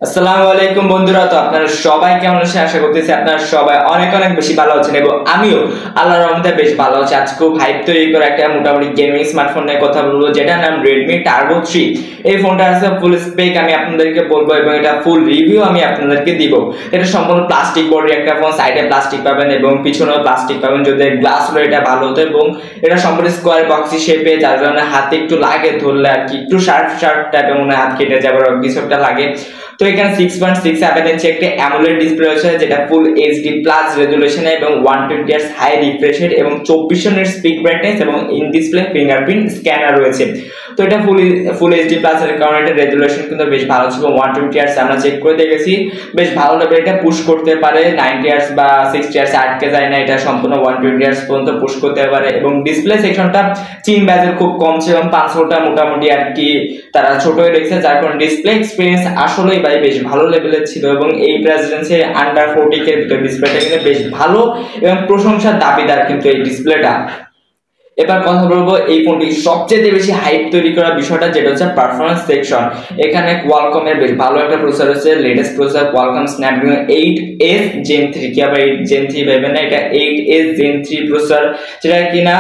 আসসালামু আলাইকুম বন্ধুরা, তো আপনারা সবাই কেমন আছেন? আশা করতেছি আপনারা সবাই অনেক অনেক বেশি ভালো আছেন এবং আমিও আল্লাহর রহমতে বেশ ভালো আছি। আজকে খুব হাইপ তৈরি করে একটা মোটামুটি গেমিং স্মার্টফোন নিয়ে কথা বলবো, যেটার নাম Redmi Turbo 3। এই ফোনটা আছে ফুল স্পেক আমি আপনাদেরকে বলবো এবং এটা ফুল রিভিউ আমি আপনাদেরকে দিব। এটা সম্পূর্ণ প্লাস্টিক বডি একটা ফোন, সাইডে প্লাস্টিক পাবেন এবং পিছনেও প্লাস্টিক পাবেন। যদি গ্লাস হলো এটা ভালো হতো এবং এটা সম্পূর্ণ স্কোয়ার বক্সি শেপে, যার কারণে হাতে একটু লাগে ধরলে আর কি একটু শার্প শার্প টাইপের মনে হয়, হাত কেটে যাবে কিছু একটা লাগে। তো এখানে 6.67 ইঞ্চি একটা অ্যামোলেড ডিসপ্লে রয়েছে, যেটা ফুল এইচডি প্লাস রেজোলিউশনে এবং 120 হার্টজ হাই রিফ্রেশ রেট এবং 2400 নিটস পিক ব্রাইটনেস এবং ইন ডিসপ্লে ফিঙ্গারপ্রিন্ট স্ক্যানার রয়েছে। তো এটা ফুল এইচডি প্লাস এর কারণে এটা রেজোলিউশন কিন্তু বেশ ভালো ছিল। 120 হার্টজ আমরা চেক করে দেখেছি, বেশ ভালো লেভেল এটা পুশ করতে পারে। 90 হার্টজ বা 60 হার্টজ আটকে যায় না, এটা সম্পূর্ণ 120 হার্টজ পর্যন্ত পুশ করতে পারে। এবং ডিসপ্লে সেকশনটা চিন ব্যাজের খুব কম ছিল এবং 500টা মোটামুটি আর কি তারা ছোটই রেখেছে, যার কারণে ডিসপ্লে এক্সপিরিয়েন্স আসলেই ভাই বেশ ভালো লেভেলের ছিল। এবং এই প্রাইস রেঞ্জে আন্ডার 40 এর ভিতর ডিসপ্লেটা কিন্তু বেশ ভালো এবং প্রশংসার দাবিদার কিন্তু এই ডিসপ্লেটা। এবার কথা বলবো এই ফোনটি সবচেয়ে বেশি হাইপ তৈরি করা বিষয়টা, যেটা হচ্ছে পারফরম্যান্স সেকশন। এখানে কোয়ালকমের বেশ ভালো একটা প্রসেসর আছে, latest processor Qualcomm Snapdragon 8s Gen 3, কি আবার 8 Gen 3 পাবেন না, এটা 8s Gen 3 প্রসেসর, যেটা কিনা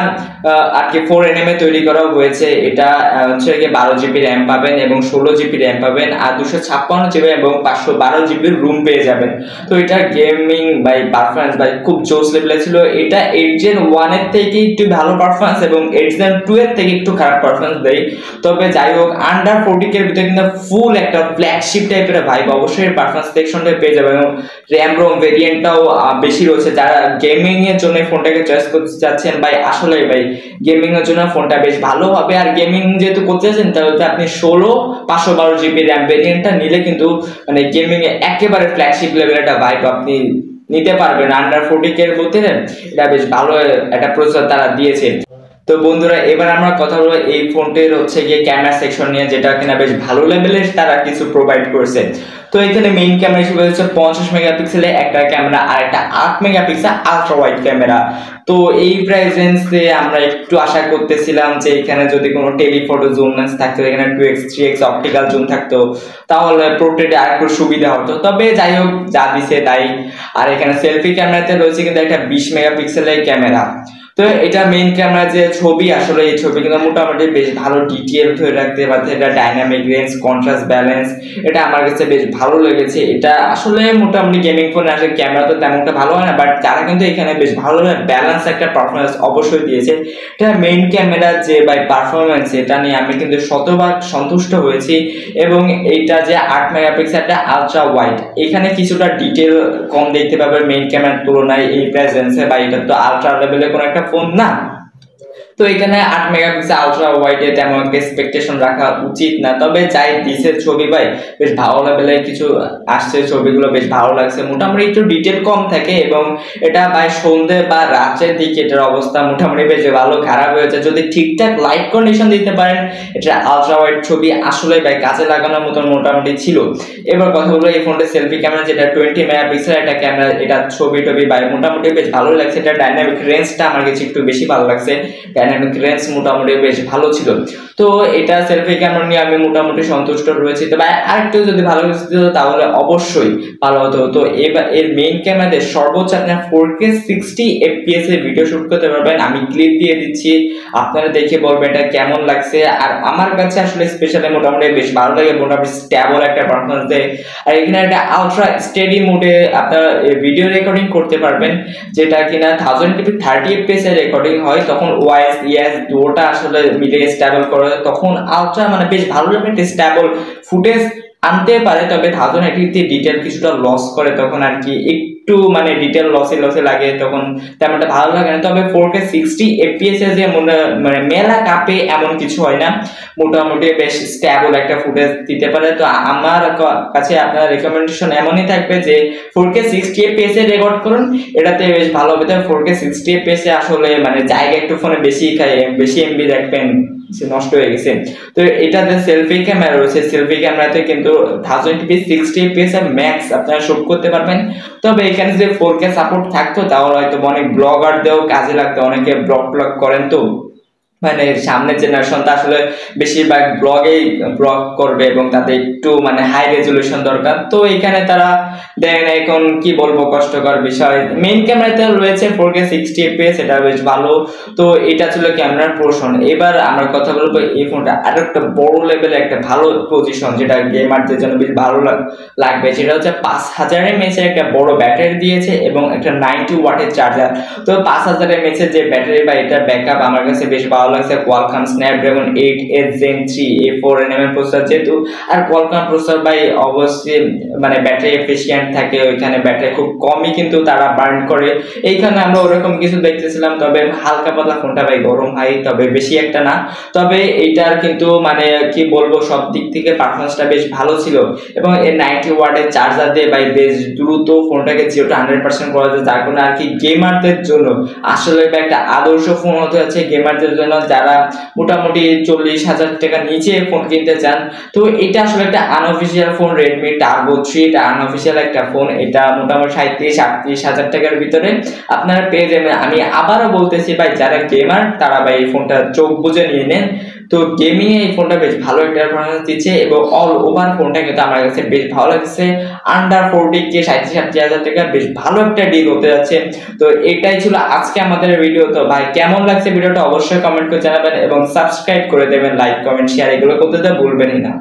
আর কি 4nm এ তৈরি করা হয়েছে। এটা হচ্ছে কি 12GB র্যাম পাবেন এবং 16GB র্যাম পাবেন, আর 256GB এবং 512GB রুম পেয়ে যাবেন। তো এটা গেমিং বাই পারফরম্যান্স বাই খুব জোস লেভেলে ছিল। এটা 8 Gen 1 এর থেকে একটু ভালো পারফরম্যান্স এবং 8 Gen 2 এর থেকে একটু খারাপ পারফরম্যান্স দেয়। তবে যাই হোক, আন্ডার 40 এর ভিতরে কিন্তু ফুল একটা ফ্ল্যাগশিপ টাইপের ভাইব অবশ্যই পারফরম্যান্স সেকশনটা পেয়ে যাবেন। এবং র্যাম রোম ভেরিয়েন্টটাও বেশি রয়েছে। যারা গেমিং এর জন্য ফোনটাকে চয়েস করতে চাচ্ছেন ভাই, আসলে ভাই গেমিং এর জন্য ফোনটা বেশ ভালো হবে। আর গেমিং যেহেতু করতে চাচ্ছেন, তাহলে আপনি 512GB র্যাম ভেরিয়েন্টটা নিলে কিন্তু মানে গেমিং এ একেবারে ফ্ল্যাগশিপ লেভেলের একটা ভাইব আপনি নিতে পারবেন। আন্ডার 40 এর মধ্যে এটা বেশ ভালো একটা প্রসেসর তারা দিয়েছে। তো বন্ধুরা, এবার আমরা কথা বলবো এই ফোনটির হচ্ছে গিয়ে ক্যামেরা সেকশন নিয়ে, যেটা কিনা বেশ ভালো লেভেলের তারা কিছু প্রোভাইড করছে। তো এখানে মেইন ক্যামেরা হিসেবে হচ্ছে 50 মেগাপিক্সেলের একটা ক্যামেরা আর একটা 8 মেগাপিক্সেল আলট্রা ওয়াইড ক্যামেরা। তো এই প্রাইস রেঞ্জে আমরা একটু আশা করতেছিলাম যে এখানে যদি কোনো টেলিফটো জুম লেন্স থাকতো, এখানে 2x 3x অপটিক্যাল জুম থাকতো, তাহলে পোর্ট্রেটে আরেকটু সুবিধা হতো। তবে যাই হোক, যা দিছে তাই। আর এখানে সেলফি ক্যামেরাতে রয়েছে কিন্তু একটা 20 মেগাপিক্সেলের ক্যামেরা। তো এটা মেইন ক্যামেরা যে ছবি, আসলে এই ছবি কিন্তু মোটামুটি বেশ ভালো ডিটেইল ধরে রাখতে পারছে। এটা ডাইনামিক রেঞ্জ, কন্ট্রাস্ট ব্যালেন্স, এটা আমার কাছে বেশ ভালো লেগেছে। এটা আসলে মোটামুটি গেমিং ফোনে আসলে ক্যামেরা তো তেমনটা ভালো হয় না, বাট তারা কিন্তু এখানে বেশ ভালো ব্যালেন্স একটা পারফরমেন্স অবশ্যই দিয়েছে। এটা মেইন ক্যামেরা যে বাই পারফরমেন্স, এটা নিয়ে আমি কিন্তু শতভাগ সন্তুষ্ট হয়েছি। এবং এইটা যে 8 মেগাপিক্সেল একটা আলট্রা ওয়াইড, এখানে কিছুটা ডিটেল কম দেখতে পাবে মেইন ক্যামেরার তুলনায় এই প্রাইস রেঞ্জে, বা এটা তো আলট্রা লেভেলের কোনো একটা ফোন না। তো এখানে 8 মেগাপিক্সেল আলট্রা ওয়াইডে তেমন একটা এক্সপেকটেশন রাখা উচিত না। তবে যাই দিছে ছবি ভাই বেশ ভালো লেভেলের কিছু আসছে, ছবিগুলো বেশ ভালো লাগছে। মোটামুটি একটু ডিটেল কম থাকে এবং এটা ভাই সন্ধ্যে বা রাতের দিকে এটার অবস্থা মোটামুটি বেশ ভালো খারাপ হয়েছে। যদি ঠিকঠাক লাইট কন্ডিশন দিতে পারেন, এটা আলট্রা ওয়াইড ছবি আসলে ভাই কাজে লাগানোর মতো মোটামুটি ছিল। এবার কথা হলো এই ফোনটা সেলফি ক্যামেরা, যেটা 20 মেগাপিক্সেল একটা ক্যামেরা, এটা ছবি টবি ভাই মোটামুটি বেশ ভালো লাগছে। এটা ডাইনামিক রেঞ্জটা আমার কাছে একটু বেশি ভালো লাগছে, ডাইনামিক রেঞ্জ মোটামুটি বেশ ভালো ছিল। তো এটা সেলফি ক্যামেরা নিয়ে আমি মোটামুটি সন্তুষ্ট রয়েছি। তবে আরেকটু যদি ভালো কিছু দিত তাহলে অবশ্যই ভালো হতো। তো এবার এর মেইন ক্যামেরাতে সর্বোচ্চ আপনার 4K 60 FPS এর ভিডিও শুট করতে পারবেন। আমি ক্লিপ দিয়ে দিচ্ছি, আপনারা দেখে বলবেন এটা কেমন লাগছে। আর আমার কাছে আসলে স্পেশালি মোটামুটি বেশ ভালো লাগে, মোটামুটি স্ট্যাবল একটা পারফরম্যান্স দেয়। আর এখানে একটা আলট্রা স্টেডি মোডে আপনারা ভিডিও রেকর্ডিং করতে পারবেন, যেটা কিনা 1080p 30 fps এর রেকর্ডিং হয়। তখন ওয়াইস ইয়াস দুটোটা আসলে মিলে স্ট্যাবল করে, তখন আলট্রা মানে বেশ ভালো একটা স্ট্যাবল ফুটেজ আনতে পারে। তবে 1080p ডিটেল কিছুটা লস করে, তখন আর কি একটু মানে ডিটেল লসে লাগে, তখন তেমনটা ভালো লাগে না। তবে 4K 60 fps এ যে মানে মেলা কাপে এমন কিছু হয় না, মোটামুটি বেশ স্ট্যাবল একটা ফুটেজ দিতে পারে। তো আমার কাছে আপনার রেকমেন্ডেশন এমনই থাকবে যে 4K 60 fps এ রেকর্ড করুন, এটাতে বেশ ভালো হবে। তবে 4K 60 fps এ আসলে মানে জায়গা একটু ফোনে বেশি খায়, বেশি এমবি রাখবেন, নষ্ট হয়ে গেছে। তো এটাতে সেলফি ক্যামেরা রয়েছে, সেলফি ক্যামেরাতে কিন্তু 1080p 60 fps এর ম্যাক্স আপনারা শুট করতে পারবেন। তবে এখানে যে 4K সাপোর্ট থাকতো তাহলে হয়তো অনেক ব্লগারদেরও কাজে লাগতো, অনেকে ব্লগ করেন তো মানে সামনের জেনারেশনটা আসলে বেশিরভাগ ব্লগ করবে এবং তাদের একটু মানে হাই রেজুলেশন দরকার। তো এখানে তারা দেখেন এখন কি বলবো, কষ্টকর বিষয়। মেইন ক্যামেরাতে রয়েছে 4K 60 fps, এটা বেশ ভালো। তো এটা ছিল ক্যামেরার পোর্শন। এবার আমরা কথা বলবো এই ফোনটা আর একটা বড় লেভেলে একটা ভালো পজিশন, যেটা গেমারদের জন্য বেশ ভালো লাগবে, সেটা হচ্ছে 5000 mAh এর একটা বড় ব্যাটারি দিয়েছে এবং একটা 90 ওয়াটের চার্জার। তো 5000 mAh এর যে ব্যাটারি বা এটার ব্যাকআপ আমার কাছে বেশ ভালো লাগছে। Qualcomm Snapdragon 8s Gen 3 A4 nm processor যেহেতু, আর কোয়ালকম প্রসেসর ভাই অবশ্যই মানে ব্যাটারি এফিশিয়েন্ট থাকে, ওইখানে ব্যাটারি খুব কমই কিন্তু তারা বার্ন করে। এইখানে আমরা ওরকম কিছু দেখতেছিলাম, তবে হালকা পাতলা ফোনটা ভাই গরম হয়, তবে বেশি একটা না। তবে এইটার কিন্তু মানে কি বলবো, সব দিক থেকে পারফরমেন্সটা বেশ ভালো ছিল এবং এর 90 ওয়াটের চার্জার দিয়ে ভাই বেশ দ্রুত ফোনটাকে 0 to 100% করা যায়, যার কারণে আর কি গেমারদের জন্য আসলে একটা আদর্শ ফোন হতে যাচ্ছে গেমারদের জন্য, যারা মোটামুটি 40,000 টাকা নিচে ফোন কিনতে চান। তো এটা আসলে একটা আনঅফিসিয়াল ফোন, Redmi Turbo 3, এটা আনঅফিসিয়াল একটা ফোন। এটা মোটামুটি 37-38,000 টাকার ভিতরে আপনারা পেয়ে যাবেন। আমি আবারও বলতেছি ভাই, যারা গেমার তারা ভাই এই ফোনটা চোখ বুজে নিয়ে নেন। তো গেমিং এ এই ফোনটা বেশ ভালো একটা পারফরম্যান্স দিচ্ছে এবং অল ওভার ফোনটা কিন্তু আমার কাছে বেশ ভালো লাগছে। আন্ডার 40K 37,000 টাকা বেশ ভালো একটা ডিল হতে যাচ্ছে। তো এটাই ছিল আজকে আমাদের ভিডিও। তো ভাই কেমন লাগছে ভিডিওটা অবশ্যই কমেন্ট করে জানাবেন এবং সাবস্ক্রাইব করে দেবেন, লাইক কমেন্ট শেয়ার এগুলো করতে তো ভুলবেনই না।